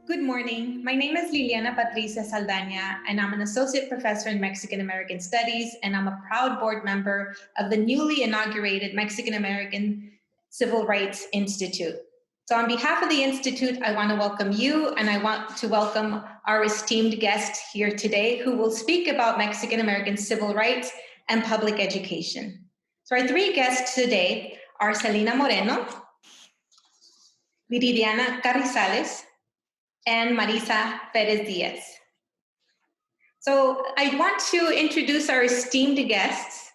Good morning. My name is Lilliana Saldaña, and I'm an associate professor in Mexican American Studies, and I'm a proud board member of the newly inaugurated Mexican American Civil Rights Institute. So on behalf of the Institute, I want to welcome you, and I want to welcome our esteemed guest here today who will speak about Mexican American civil rights and public education. So our three guests today are Celina Moreno, Viridiana Carrizales, and Marisa Pérez Díaz. So I want to introduce our esteemed guests.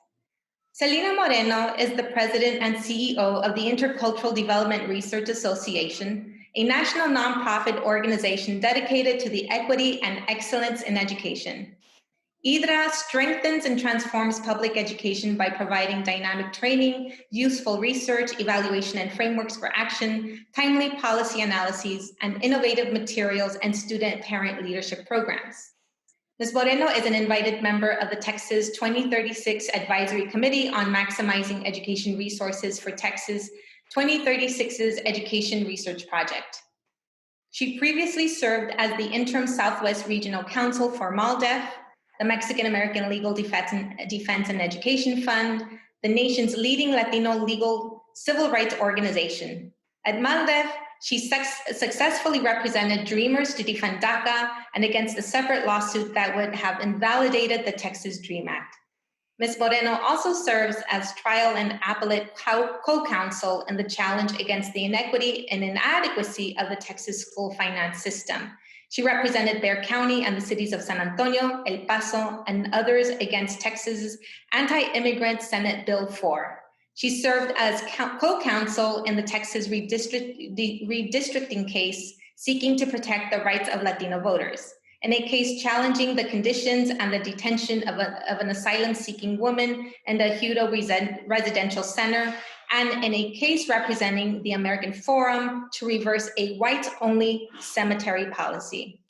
Celina Moreno is the president and CEO of the Intercultural Development Research Association, a national nonprofit organization dedicated to the equity and excellence in education. IDRA strengthens and transforms public education by providing dynamic training, useful research, evaluation and frameworks for action, timely policy analyses, and innovative materials and student-parent leadership programs. Ms. Moreno is an invited member of the Texas 2036 Advisory Committee on Maximizing Education Resources for Texas 2036's Education Research Project. She previously served as the interim Southwest Regional Counsel for MALDEF, the Mexican American Legal Defense and Education Fund, the nation's leading Latino legal civil rights organization. At MALDEF, she successfully represented Dreamers to defend DACA and against a separate lawsuit that would have invalidated the Texas DREAM Act. Ms. Moreno also serves as trial and appellate co-counsel in the challenge against the inequity and inadequacy of the Texas school finance system. She represented Bexar County and the cities of San Antonio, El Paso, and others against Texas's anti-immigrant Senate Bill 4. She served as co-counsel in the Texas redistricting case, seeking to protect the rights of Latino voters, in a case challenging the conditions and the detention of an asylum-seeking woman in the Hutto Residential Center, and in a case representing the American Forum to reverse a whites-only cemetery policy.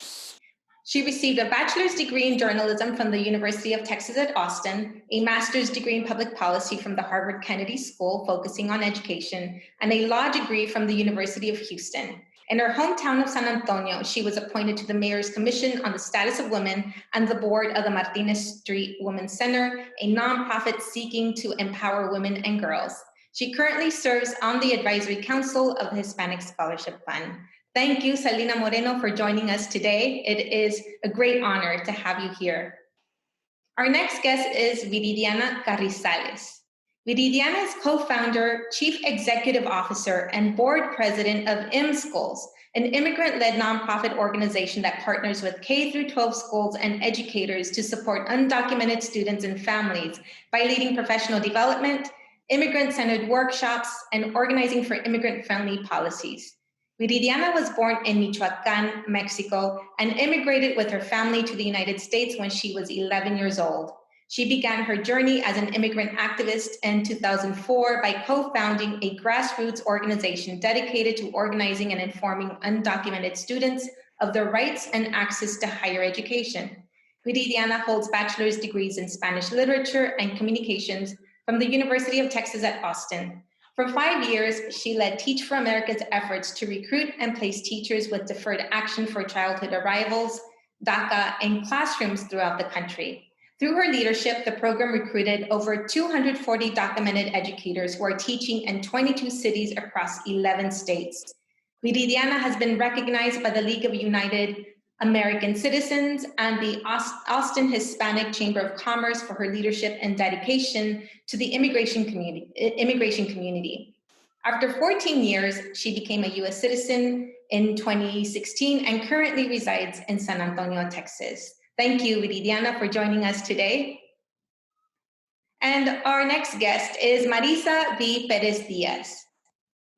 She received a bachelor's degree in journalism from the University of Texas at Austin, a master's degree in public policy from the Harvard Kennedy School focusing on education, and a law degree from the University of Houston. In her hometown of San Antonio, she was appointed to the Mayor's Commission on the Status of Women and the board of the Martinez Street Women's Center, a nonprofit seeking to empower women and girls. She currently serves on the Advisory Council of the Hispanic Scholarship Fund. Thank you, Celina Moreno, for joining us today. It is a great honor to have you here. Our next guest is Viridiana Carrizales. Viridiana is co-founder, chief executive officer, and board president of ImmSchools, an immigrant-led nonprofit organization that partners with K-12 schools and educators to support undocumented students and families by leading professional development, immigrant-centered workshops, and organizing for immigrant-friendly policies. Viridiana was born in Michoacán, Mexico, and immigrated with her family to the United States when she was 11 years old. She began her journey as an immigrant activist in 2004 by co-founding a grassroots organization dedicated to organizing and informing undocumented students of their rights and access to higher education. Viridiana holds bachelor's degrees in Spanish literature and communications from the University of Texas at Austin. For 5 years, she led Teach for America's efforts to recruit and place teachers with deferred action for childhood arrivals, DACA, in classrooms throughout the country. Through her leadership, the program recruited over 240 documented educators who are teaching in 22 cities across 11 states. Viridiana has been recognized by the League of United American Citizens and the Austin Hispanic Chamber of Commerce for her leadership and dedication to the immigration community. After 14 years, she became a U.S. citizen in 2016 and currently resides in San Antonio, Texas. Thank you, Viridiana, for joining us today. And our next guest is Marisa V. Pérez Díaz.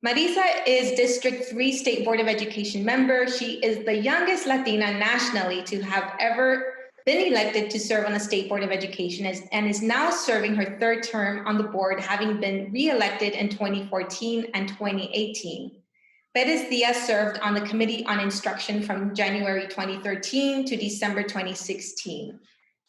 Marisa is District 3 State Board of Education member. She is the youngest Latina nationally to have ever been elected to serve on the State Board of Education and is now serving her third term on the board, having been re-elected in 2014 and 2018. Pérez Díaz served on the Committee on Instruction from January 2013 to December 2016.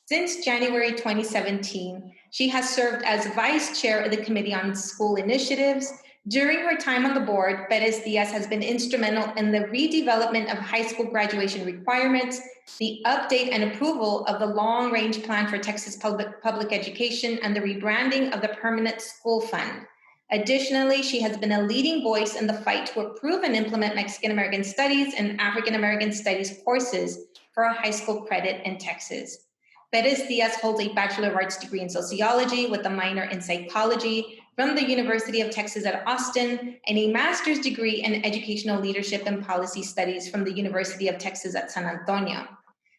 Since January 2017, she has served as vice chair of the Committee on School Initiatives, During her time on the board, Pérez Díaz has been instrumental in the redevelopment of high school graduation requirements, the update and approval of the long-range plan for Texas public education, and the rebranding of the Permanent School Fund. Additionally, she has been a leading voice in the fight to approve and implement Mexican American Studies and African American Studies courses for a high school credit in Texas. Pérez Díaz holds a Bachelor of Arts degree in Sociology with a minor in Psychology from the University of Texas at Austin and a master's degree in Educational Leadership and Policy Studies from the University of Texas at San Antonio.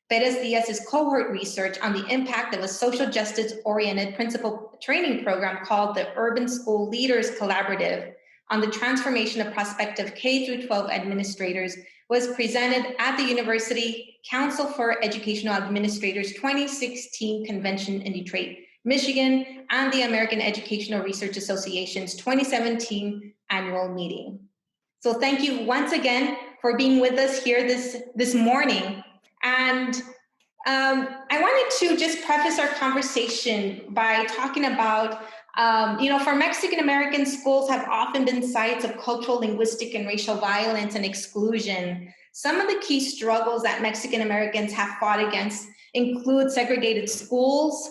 Pérez Díaz's cohort research on the impact of a social justice-oriented principal training program called the Urban School Leaders Collaborative on the transformation of prospective K-12 administrators was presented at the University Council for Educational Administrators 2016 convention in Detroit, Michigan, and the American Educational Research Association's 2017 annual meeting. So thank you once again for being with us here this morning. And I wanted to just preface our conversation by talking about, for Mexican American schools have often been sites of cultural, linguistic, and racial violence and exclusion. Some of the key struggles that Mexican Americans have fought against include segregated schools,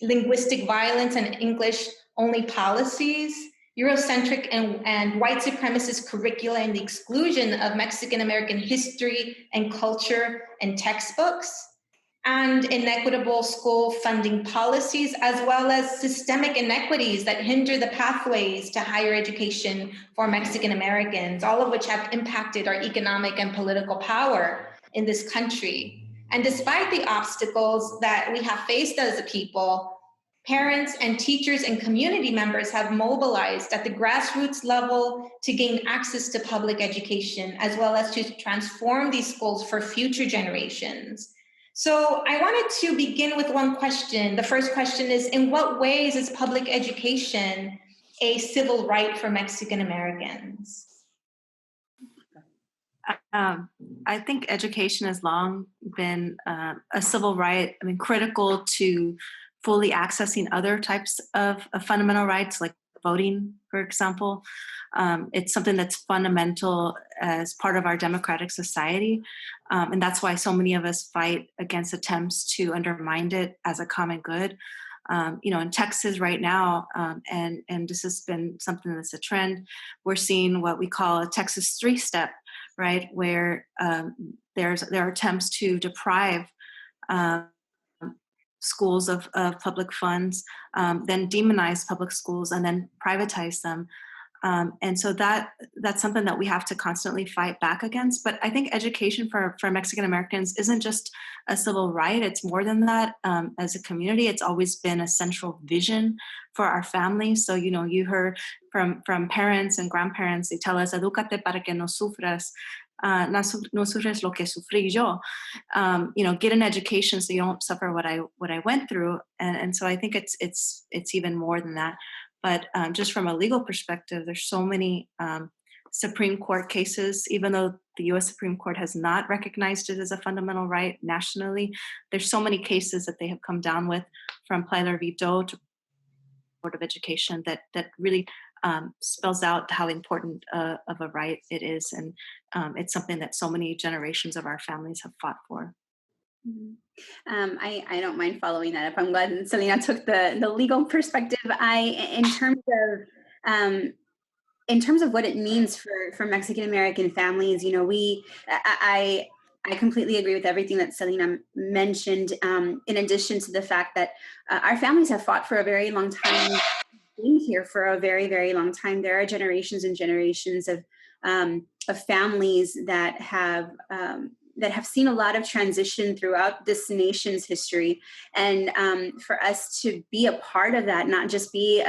linguistic violence and English-only policies, Eurocentric and white supremacist curricula, and the exclusion of Mexican American history and culture in textbooks, and inequitable school funding policies, as well as systemic inequities that hinder the pathways to higher education for Mexican Americans, all of which have impacted our economic and political power in this country. And despite the obstacles that we have faced as a people, parents and teachers and community members have mobilized at the grassroots level to gain access to public education, as well as to transform these schools for future generations. So I wanted to begin with one question. The first question is, in what ways is public education a civil right for Mexican Americans? I think education has long been a civil right, critical to fully accessing other types of fundamental rights, like voting, for example. It's something that's fundamental as part of our democratic society. And that's why so many of us fight against attempts to undermine it as a common good. In Texas right now, and this has been something that's a trend, we're seeing what we call a Texas three-step, right, where there are attempts to deprive schools of public funds, then demonize public schools, and then privatize them. And so that's something that we have to constantly fight back against. But I think education for Mexican Americans isn't just a civil right. It's more than that. As a community, it's always been a central vision for our families. So, you heard from parents and grandparents, they tell us, "Edúcate para que no sufras. No sufres lo que sufrí yo." Get an education so you don't suffer what I went through. And so I think it's even more than that. But just from a legal perspective, there's so many Supreme Court cases, even though the U.S. Supreme Court has not recognized it as a fundamental right nationally, there's so many cases that they have come down with, from Plyler v. Doe to Board of Education, that really spells out how important of a right it is. And it's something that so many generations of our families have fought for. Mm-hmm. I don't mind following that up. I'm glad Celina took the legal perspective. In terms of what it means for Mexican American families, I completely agree with everything that Celina mentioned. In addition to the fact that our families have fought for a very long time, been here for a very, very long time. There are generations and generations of families that have seen a lot of transition throughout this nation's history, and for us to be a part of that, not just be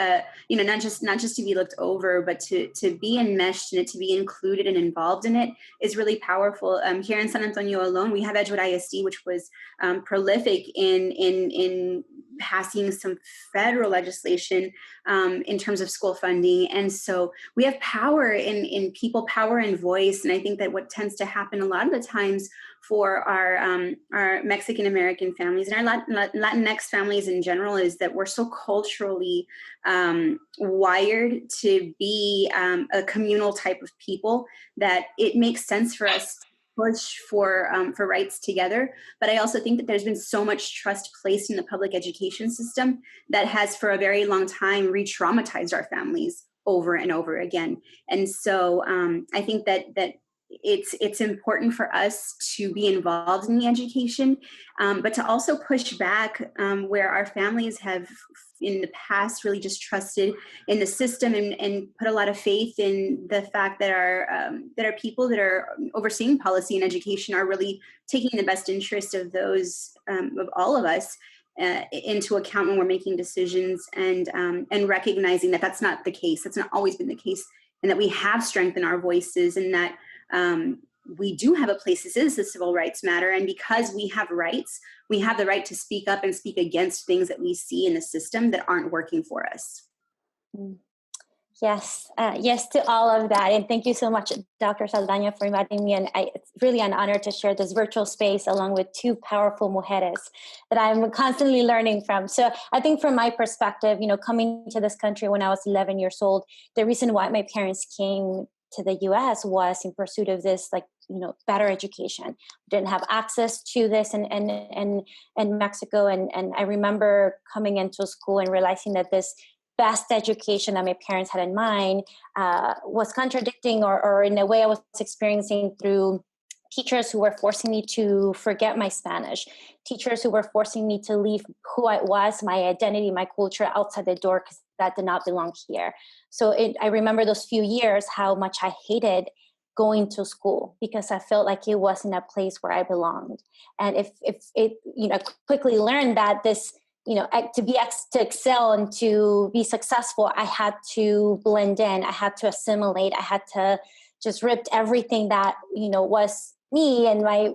not just to be looked over, but to be enmeshed in it, to be included and involved in it, is really powerful. Here in San Antonio alone, we have Edgewood ISD, which was prolific in passing some federal legislation in terms of school funding. And so we have power in people, power and voice. And I think that what tends to happen a lot of the times for our Mexican-American families and our Latinx families in general is that we're so culturally wired to be a communal type of people that it makes sense for us to push for rights together. But I also think that there's been so much trust placed in the public education system that has for a very long time re-traumatized our families over and over again. And so I think that it's important for us to be involved in the education, but to also push back where our families have in the past really just trusted in the system and put a lot of faith in the fact that our people that are overseeing policy and education are really taking the best interest of those of all of us into account when we're making decisions, and recognizing that that's not the case. That's not always been the case, and that we have strengthened our voices, and that we do have a place. This is the civil rights matter, and because we have rights, we have the right to speak up and speak against things that we see in the system that aren't working for us. Yes, yes to all of that. And thank you so much, Dr. Saldaña, for inviting me. And it's really an honor to share this virtual space along with two powerful mujeres that I'm constantly learning from. So I think from my perspective, coming to this country when I was 11 years old, the reason why my parents came to the U.S. was in pursuit of this, better education. Didn't have access to this in Mexico. And I remember coming into school and realizing that this best education that my parents had in mind was contradicting or in a way I was experiencing through teachers who were forcing me to forget my Spanish, teachers who were forcing me to leave who I was, my identity, my culture outside the door because that did not belong here. So I remember those few years, how much I hated going to school because I felt like it wasn't a place where I belonged. And if it, I quickly learned that this, to excel and to be successful, I had to blend in, I had to assimilate, I had to just rip everything that, was me and my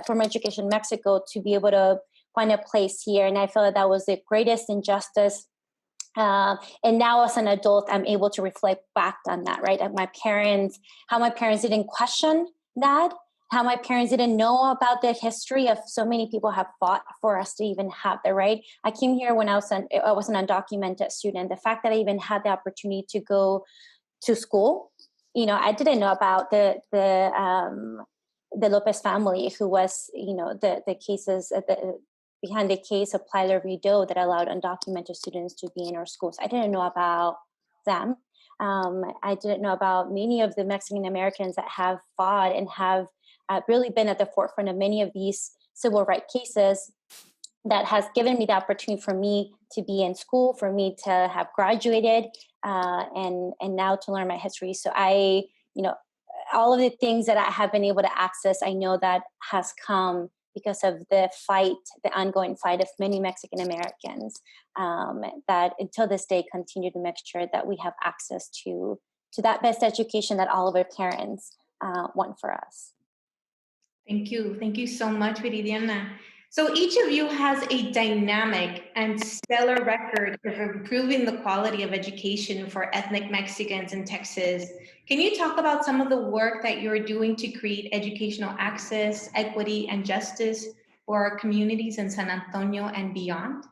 formal education in Mexico to be able to find a place here. And I felt that was the greatest injustice. And now as an adult, I'm able to reflect back on that, right? How my parents didn't question that, how my parents didn't know about the history of so many people have fought for us to even have the right. I came here when I was an undocumented student. The fact that I even had the opportunity to go to school, I didn't know about the Lopez family, who was, the cases behind the case of Plyler Rideau that allowed undocumented students to be in our schools. I didn't know about them. I didn't know about many of the Mexican Americans that have fought and have really been at the forefront of many of these civil rights cases that has given me the opportunity for me to be in school, for me to have graduated, and now to learn my history. So all of the things that I have been able to access, I know that has come because of the ongoing fight of many Mexican Americans that until this day continue to make sure that we have access to that best education that all of our parents want for us. Thank you. Thank you so much, Viridiana. So each of you has a dynamic and stellar record of improving the quality of education for ethnic Mexicans in Texas. Can you talk about some of the work that you're doing to create educational access, equity, and justice for our communities in San Antonio and beyond?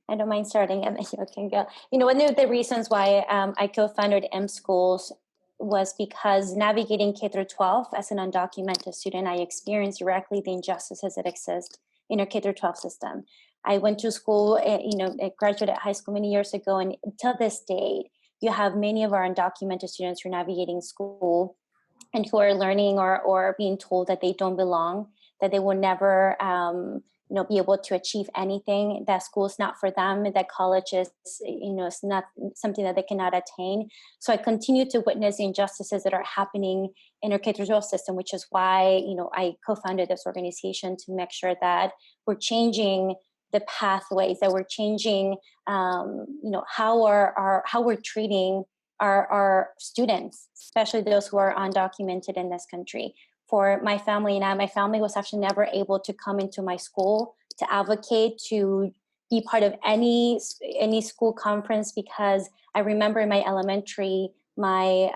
I don't mind starting, and you can go. One of the reasons why I co-founded ImmSchools was because navigating K through 12 as an undocumented student, I experienced directly the injustices that exist in our K through 12 system. I went to school, I graduated high school many years ago, and until this day, you have many of our undocumented students who are navigating school and who are learning or being told that they don't belong, that they will never be able to achieve anything, that school is not for them, that college is, it's not something that they cannot attain. So I continue to witness the injustices that are happening in our K-12 system, which is why, I co-founded this organization to make sure that we're changing the pathways, that we're changing, how we're treating our students, especially those who are undocumented in this country. For my family and I, my family was actually never able to come into my school to advocate, to be part of any school conference, because I remember in my elementary, my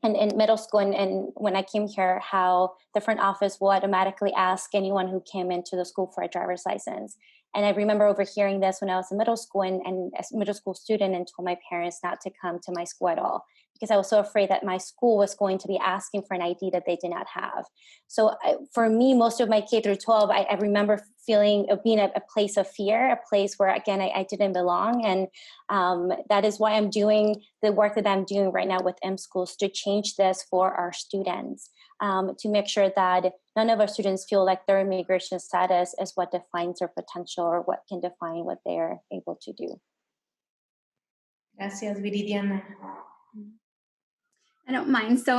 in middle school and when I came here, how the front office will automatically ask anyone who came into the school for a driver's license. And I remember overhearing this when I was in middle school and as a middle school student, and told my parents not to come to my school at all, because I was so afraid that my school was going to be asking for an ID that they did not have. So for me, most of my K through 12, I remember being a place of fear, a place where, again, I didn't belong. And that is why I'm doing the work that I'm doing right now with ImmSchools, to change this for our students, to make sure that none of our students feel like their immigration status is what defines their potential or what can define what they're able to do. Gracias, Viridiana. I don't mind. So,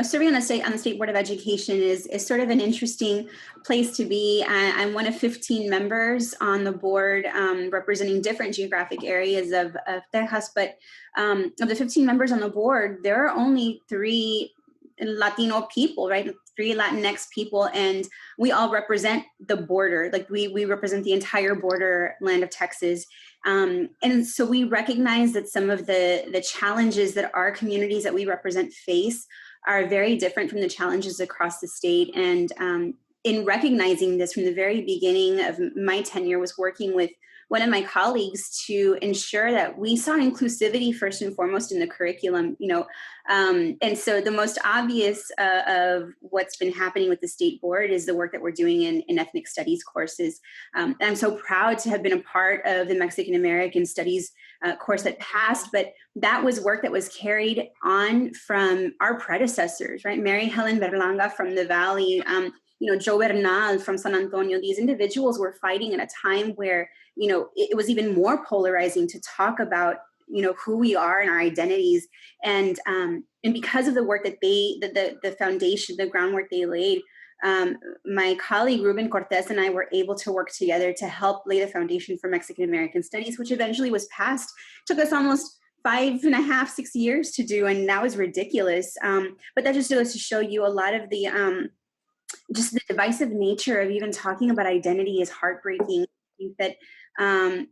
serving on the State Board of Education is sort of an interesting place to be. I'm one of 15 members on the board, representing different geographic areas of Texas. But of the 15 members on the board, there are only 3 Latino people, right? 3 Latinx people, and we all represent the border. Like we represent the entire borderland of Texas. And so we recognize that some of the challenges that our communities that we represent face are very different from the challenges across the state. And in recognizing this from the very beginning of my tenure, was working with one of my colleagues to ensure that we saw inclusivity first and foremost in the curriculum, and so the most obvious of what's been happening with the state board is the work that we're doing in ethnic studies courses. I'm so proud to have been a part of the Mexican-American Studies course that passed, but that was work that was carried on from our predecessors, right? Mary Helen Berlanga from the Valley, Joe Bernal from San Antonio. These individuals were fighting at a time where, it was even more polarizing to talk about, who we are and our identities. And because of the work that the foundation, the groundwork they laid, my colleague Ruben Cortez and I were able to work together to help lay the foundation for Mexican-American Studies, which eventually was passed. It took us almost 5.5, 6 years to do, and that was ridiculous. But that just goes to show you a lot of the just the divisive nature of even talking about identity is heartbreaking. I think that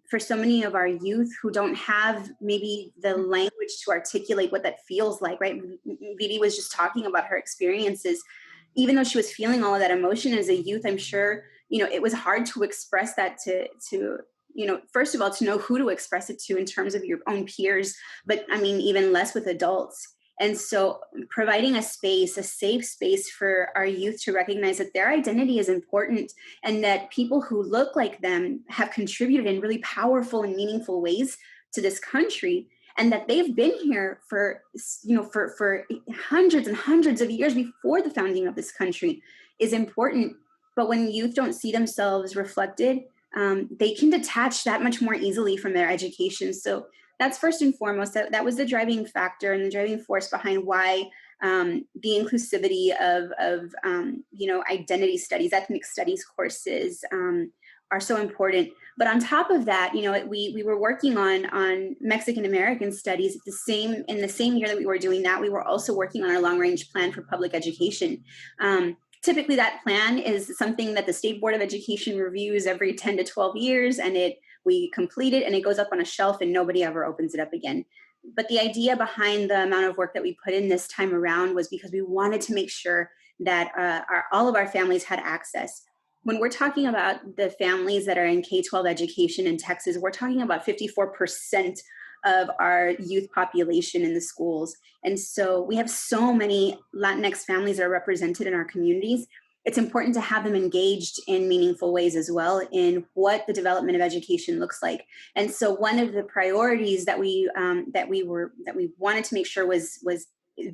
for so many of our youth who don't have maybe the language to articulate what that feels like, right? Viri was just talking about her experiences. Even though she was feeling all of that emotion as a youth, I'm sure, it was hard to express that to first of all, to know who to express it to in terms of your own peers, but I mean, even less with adults. And so providing a safe space for our youth to recognize that their identity is important and that people who look like them have contributed in really powerful and meaningful ways to this country, and that they've been here for hundreds and hundreds of years before the founding of this country is important. But when youth don't see themselves reflected, they can detach that much more easily from their education. So that's first and foremost, that was the driving factor and the driving force behind why the inclusivity of identity studies, ethnic studies courses are so important. But on top of that, we were working on Mexican-American studies in the same year that we were doing that. We were also working on our long-range plan for public education. Typically, that plan is something that the State Board of Education reviews every 10 to 12 years, and we complete it and it goes up on a shelf and nobody ever opens it up again. But the idea behind the amount of work that we put in this time around was because we wanted to make sure that all of our families had access. When we're talking about the families that are in K-12 education in Texas, we're talking about 54% of our youth population in the schools. And so we have so many Latinx families that are represented in our communities. It's important to have them engaged in meaningful ways as well in what the development of education looks like. And so one of the priorities that we wanted to make sure was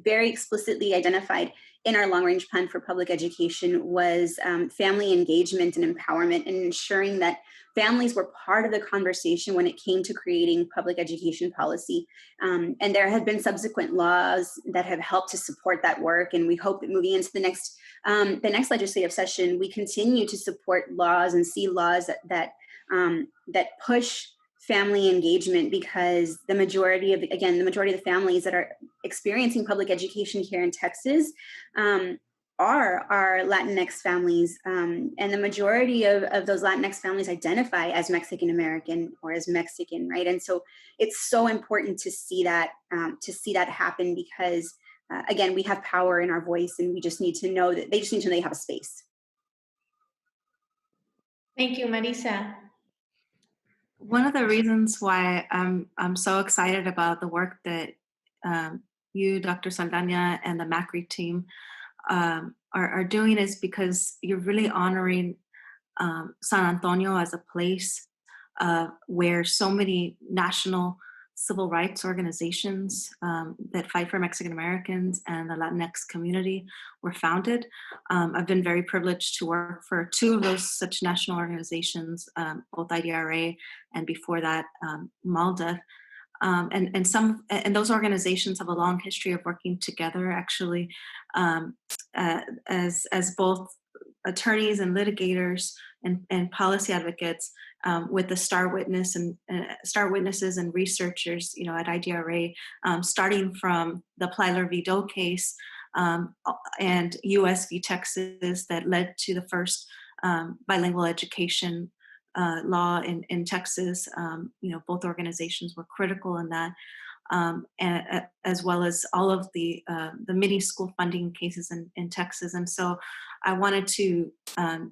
very explicitly identified in our long-range plan for public education was family engagement and empowerment, and ensuring that families were part of the conversation when it came to creating public education policy. And there have been subsequent laws that have helped to support that work. And we hope that moving into the next legislative session, we continue to support laws and see laws that push family engagement, because the majority of the families that are experiencing public education here in Texas are Latinx families, and the majority of those Latinx families identify as Mexican American or as Mexican, right? And so it's so important to see that happen, because again, we have power in our voice, and we just need to know that they just need to know they have a space. Thank you, Marisa. One of the reasons why I'm so excited about the work that you, Dr. Saldaña, and the MACRI team are doing is because you're really honoring San Antonio as a place where so many national civil rights organizations that fight for Mexican Americans and the Latinx community were founded. I've been very privileged to work for two of those such national organizations, both IDRA and before that MALDEF. And those organizations have a long history of working together, actually, as both attorneys and litigators and policy advocates with the star witnesses and researchers, at IDRA, starting from the Plyler v. Doe case and U.S. v. Texas that led to the first bilingual education law in Texas. Both organizations were critical in that, and, as well as all of the mini school funding cases in Texas. And so I wanted to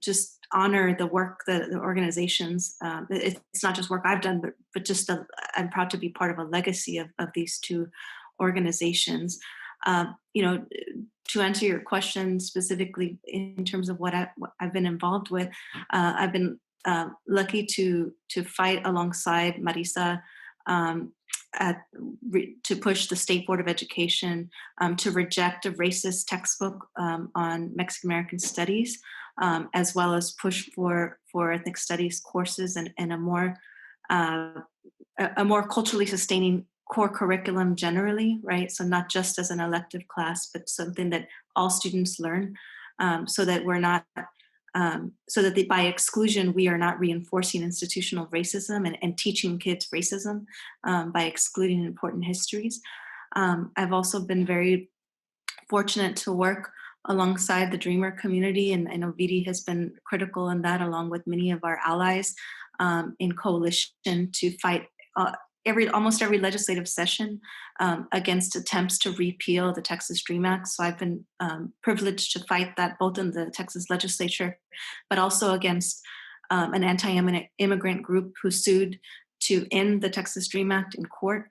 just honor the work that the organizations, it's not just work I've done, but just I'm proud to be part of a legacy of these two organizations. To answer your question specifically in terms of what I've been involved with, I've been lucky to fight alongside Marisa to push the State Board of Education to reject a racist textbook on Mexican American studies, as well as push for ethnic studies courses and a more culturally sustaining core curriculum generally, right? So not just as an elective class, but something that all students learn, so that we're not so that by exclusion, we are not reinforcing institutional racism and teaching kids racism by excluding important histories. I've also been very fortunate to work alongside the Dreamer community, and I know Viri has been critical in that, along with many of our allies in coalition to fight almost every legislative session against attempts to repeal the Texas DREAM Act. So I've been privileged to fight that both in the Texas legislature, but also against an anti-immigrant group who sued to end the Texas DREAM Act in court.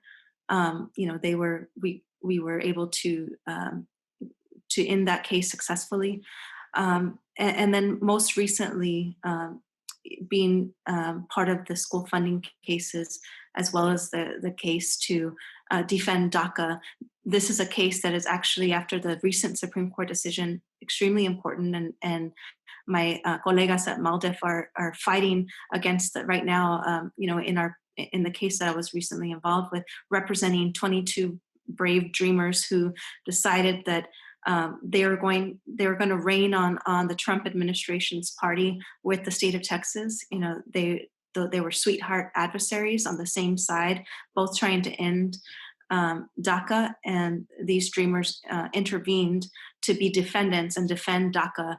We were able to end that case successfully. And then most recently, being part of the school funding cases, as well as the case to defend DACA. This is a case that is actually, after the recent Supreme Court decision, extremely important, and my colegas at MALDEF are fighting against it right now, in the case that I was recently involved with, representing 22 brave dreamers who decided that they were going to rain on the Trump administration's party with the state of Texas. They were sweetheart adversaries on the same side, both trying to end DACA, and these dreamers intervened to be defendants and defend DACA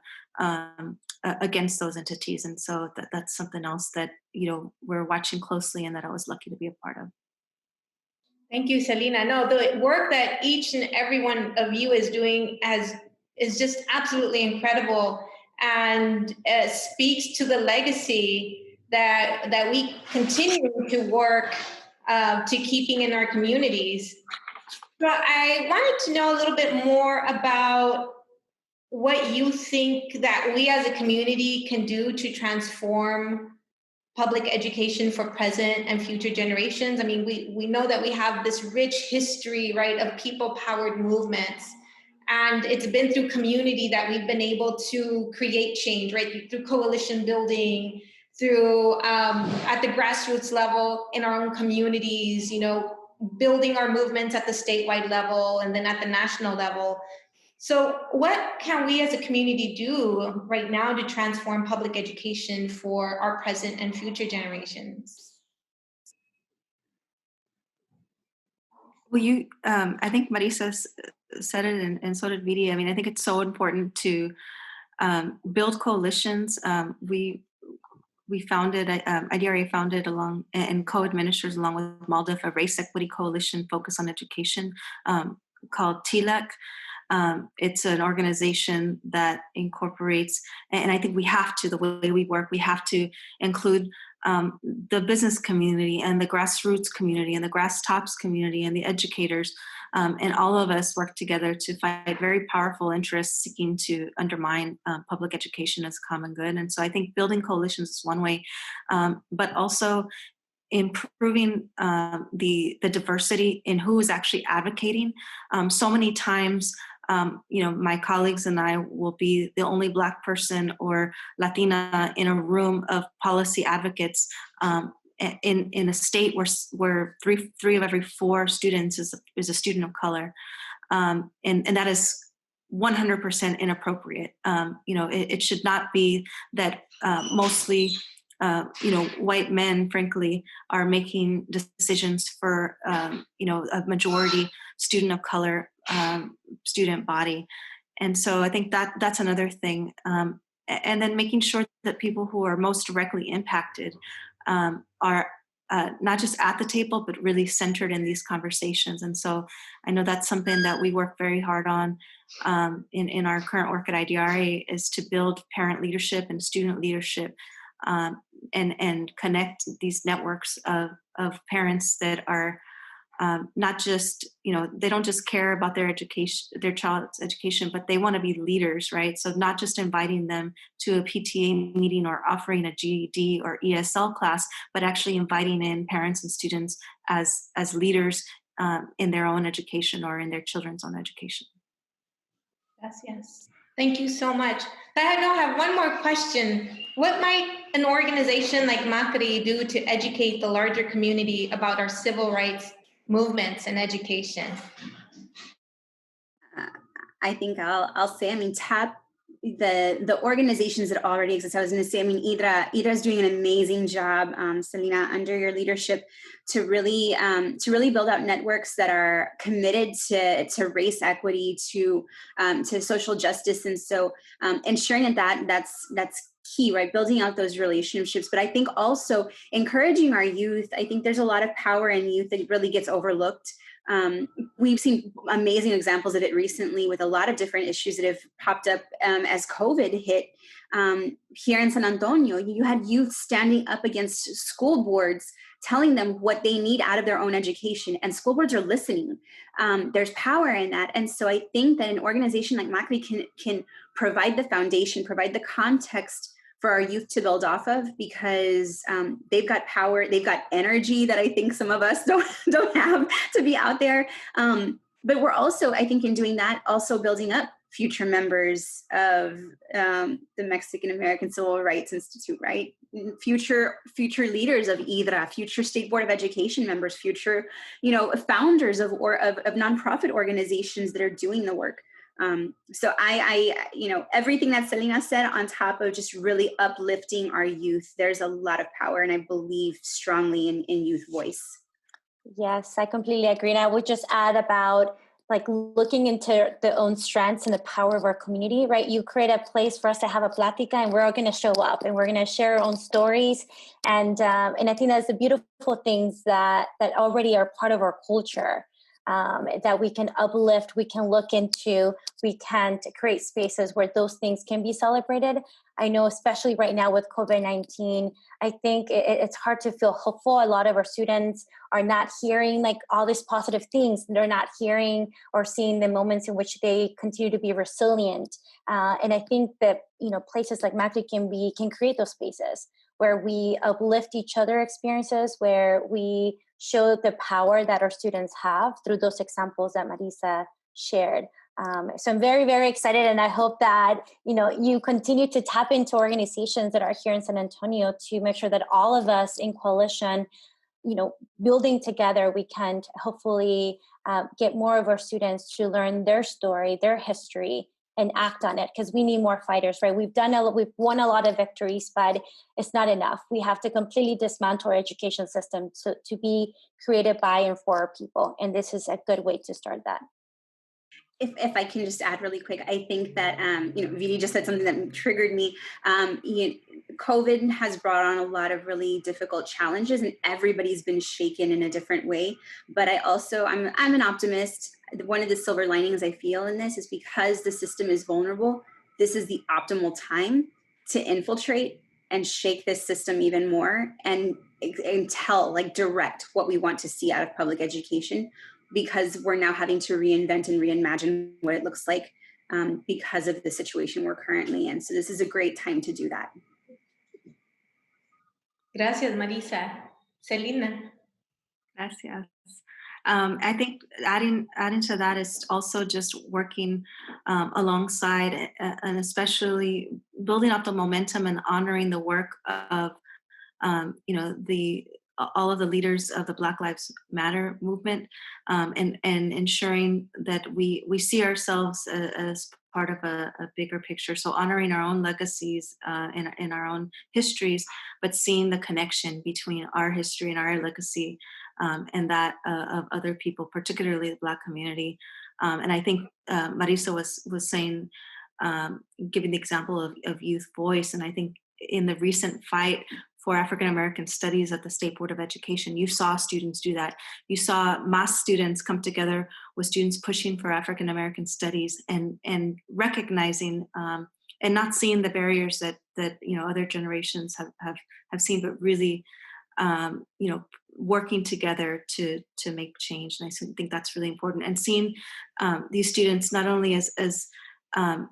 against those entities. And so that's something else that we're watching closely and that I was lucky to be a part of. Thank you, Celina. No, the work that each and every one of you is doing is just absolutely incredible, and speaks to the legacy that we continue to work to keeping in our communities. So I wanted to know a little bit more about what you think that we as a community can do to transform public education for present and future generations. I mean, we know that we have this rich history, right, of people-powered movements. And it's been through community that we've been able to create change, right, through coalition building, through at the grassroots level in our own communities, building our movements at the statewide level and then at the national level. So what can we as a community do right now to transform public education for our present and future generations? Well, I think Marisa said it, and so did Viri. I mean, I think it's so important to build coalitions. We founded, IDRA founded and co-administers along with MALDEF a race equity coalition focused on education called TLEC. It's an organization that incorporates, and I think we have to, the way we work, we have to include the business community and the grassroots community and the grass tops community and the educators. And all of us work together to fight very powerful interests seeking to undermine public education as a common good. And so I think building coalitions is one way, but also improving the diversity in who is actually advocating. So many times, my colleagues and I will be the only Black person or Latina in a room of policy advocates in a state where three of every 4 students is a student of color, and that is 100% inappropriate. It should not be that mostly white men, frankly, are making decisions for a majority student of color student body. And so I think that's another thing. And then making sure that people who are most directly impacted are not just at the table, but really centered in these conversations. And so I know that's something that we work very hard on in our current work at IDRA, is to build parent leadership and student leadership, and connect these networks of parents that are not just, they don't just care about their education, their child's education, but they want to be leaders, right? So not just inviting them to a PTA meeting or offering a GED or ESL class, but actually inviting in parents and students as leaders in their own education or in their children's own education. Yes. Thank you so much. I have one more question. What might an organization like MACRI do to educate the larger community about our civil rights movements and education? I think I'll say, tap the organizations that already exist. I was going to say, IDRA is doing an amazing job, Celina, under your leadership, to really build out networks that are committed to race equity, to social justice, and so ensuring that's key, right? Building out those relationships. But I think also encouraging our youth. I think there's a lot of power in youth that really gets overlooked. We've seen amazing examples of it recently with a lot of different issues that have popped up as COVID hit. Here in San Antonio, you had youth standing up against school boards, telling them what they need out of their own education, and school boards are listening. There's power in that. And so I think that an organization like MACRI can provide the foundation, provide the context for our youth to build off of, because they've got power, they've got energy that I think some of us don't have to be out there. But we're also, I think, in doing that, also building up future members of the Mexican-American Civil Rights Institute, right? Future leaders of IDRA, future State Board of Education members, future, founders of nonprofit organizations that are doing the work. So I everything that Celina said, on top of just really uplifting our youth, there's a lot of power, and I believe strongly in youth voice. Yes, I completely agree. And I would just add about looking into the own strengths and the power of our community, right? You create a place for us to have a plática, and we're all going to show up and we're going to share our own stories. And I think that's the beautiful things that already are part of our culture. That we can uplift, we can look into, we can create spaces where those things can be celebrated. I know, especially right now with COVID-19, I think it's hard to feel hopeful. A lot of our students are not hearing all these positive things. They're not hearing or seeing the moments in which they continue to be resilient. And I think that, places like MACRI can create those spaces where we uplift each other experiences, where we show the power that our students have through those examples that Marisa shared. So I'm very, very excited, and I hope that you continue to tap into organizations that are here in San Antonio to make sure that all of us in coalition, building together, we can hopefully get more of our students to learn their story, their history, and act on it, because we need more fighters, right? We've won a lot of victories, but it's not enough. We have to completely dismantle our education system to be created by and for our people. And this is a good way to start that. If I can just add really quick, I think that, Viri just said something that triggered me. COVID has brought on a lot of really difficult challenges, and everybody's been shaken in a different way. But I'm an optimist. One of the silver linings I feel in this is because the system is vulnerable, this is the optimal time to infiltrate and shake this system even more and direct what we want to see out of public education, because we're now having to reinvent and reimagine what it looks like because of the situation we're currently in. So this is a great time to do that. Gracias, Marisa. Celina. Gracias. I think adding to that is also just working alongside and especially building up the momentum and honoring the work of all of the leaders of the Black Lives Matter movement, and ensuring that we see ourselves as part of a bigger picture. So honoring our own legacies in our own histories, but seeing the connection between our history and our legacy and that of other people, particularly the Black community. And I think Marisa was saying, giving the example of youth voice, and I think in the recent fight for African American studies at the State Board of Education, you saw students do that. You saw mass students come together with students pushing for African American studies and recognizing and not seeing the barriers that other generations have seen, but really working together to make change. And I think that's really important. And seeing these students not only as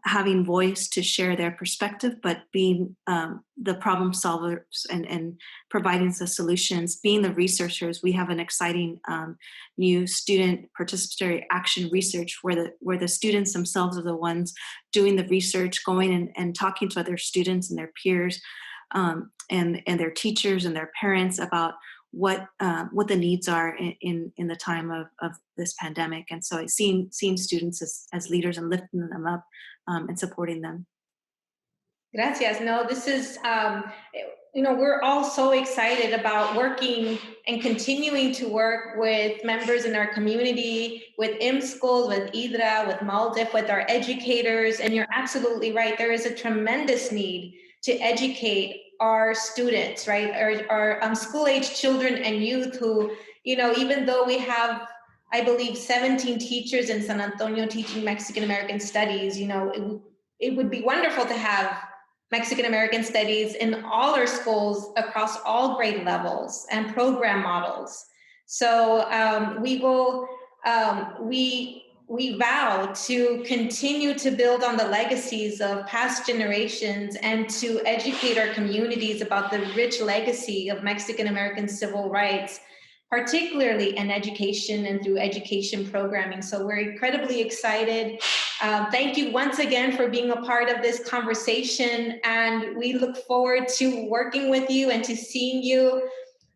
having voice to share their perspective, but being the problem solvers and providing the solutions, being the researchers. We have an exciting new student participatory action research where the students themselves are the ones doing the research, going and talking to other students and their peers and their teachers and their parents about what the needs are in the time of this pandemic. And so seeing students as leaders and lifting them up and supporting them. Gracias. No, this is, we're all so excited about working and continuing to work with members in our community, with ImmSchools, with IDRA, with MALDIF, with our educators. And you're absolutely right. There is a tremendous need to educate our students, right? Our school-age children and youth who, even though we have, I believe, 17 teachers in San Antonio teaching Mexican-American studies, it would be wonderful to have Mexican-American studies in all our schools across all grade levels and program models. So we vow to continue to build on the legacies of past generations and to educate our communities about the rich legacy of Mexican-American civil rights, particularly in education and through education programming. So we're incredibly excited. Thank you once again for being a part of this conversation. And we look forward to working with you and to seeing you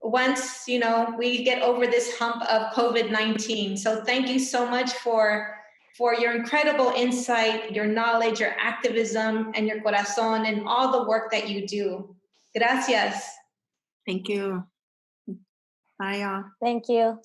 once, we get over this hump of COVID-19. So thank you so much for your incredible insight, your knowledge, your activism, and your corazón, and all the work that you do. Gracias. Thank you. Bye, y'all. Thank you.